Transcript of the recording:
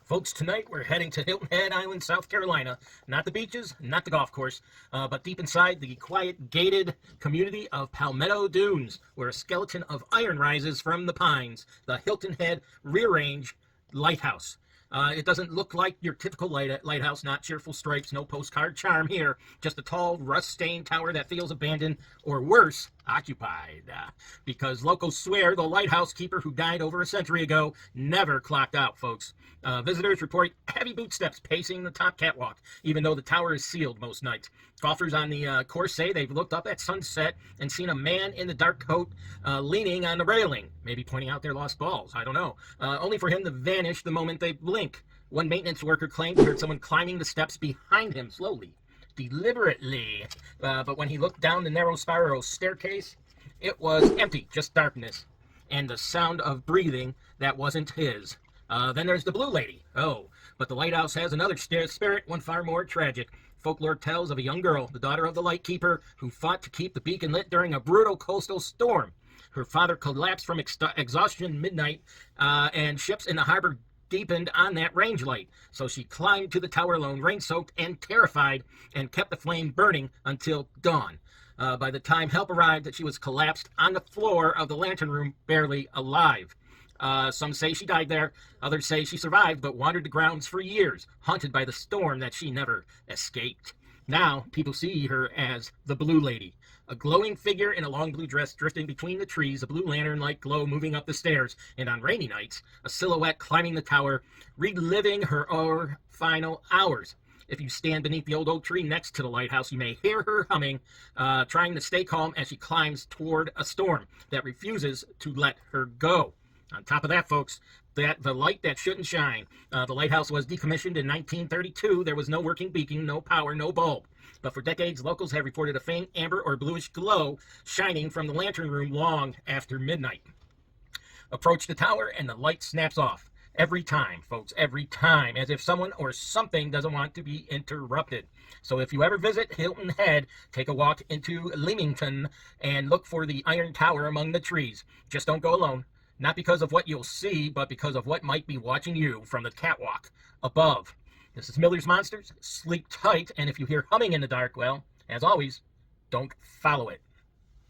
Folks, tonight we're heading to Hilton Head Island, South Carolina. Not the beaches, not the golf course, but deep inside the quiet, gated community of Palmetto Dunes, where a skeleton of iron rises from the pines, the Hilton Head Rear Range Lighthouse. It doesn't look like your typical lighthouse, not cheerful stripes, no postcard charm here. Just a tall, rust-stained tower that feels abandoned, or worse, occupied. Because locals swear the lighthouse keeper who died over a century ago never clocked out, folks. Visitors report heavy footsteps pacing the top catwalk, even though the tower is sealed most nights. Golfers on the course say they've looked up at sunset and seen a man in the dark coat leaning on the railing, maybe pointing out their lost balls, I don't know, only for him to vanish the moment they blink. One maintenance worker claimed he heard someone climbing the steps behind him slowly, deliberately, but when he looked down the narrow spiral staircase, it was empty, just darkness, and the sound of breathing that wasn't his. Then there's the Blue Lady. Oh, but the lighthouse has another spirit, one far more tragic. Folklore tells of a young girl, the daughter of the lightkeeper, who fought to keep the beacon lit during a brutal coastal storm. Her father collapsed from exhaustion midnight, and ships in the harbor deepened on that range light. So she climbed to the tower alone, rain-soaked and terrified, and kept the flame burning until dawn. By the time help arrived, she was collapsed on the floor of the lantern room, barely alive. Some say she died there, others say she survived but wandered the grounds for years, haunted by the storm that she never escaped. Now, people see her as the Blue Lady, a glowing figure in a long blue dress drifting between the trees, a blue lantern-like glow moving up the stairs, and on rainy nights, a silhouette climbing the tower, reliving her final hours. If you stand beneath the old oak tree next to the lighthouse, you may hear her humming, trying to stay calm as she climbs toward a storm that refuses to let her go. On top of that, folks, the light that shouldn't shine. The lighthouse was decommissioned in 1932. There was no working beacon, no power, no bulb. But for decades, locals have reported a faint amber or bluish glow shining from the lantern room long after midnight. Approach the tower and the light snaps off. Every time, folks, every time, as if someone or something doesn't want to be interrupted. So if you ever visit Hilton Head, take a walk into Leamington and look for the iron tower among the trees. Just don't go alone. Not because of what you'll see, but because of what might be watching you from the catwalk above. This is Miller's Monsters. Sleep tight, and if you hear humming in the dark, well, as always, don't follow it.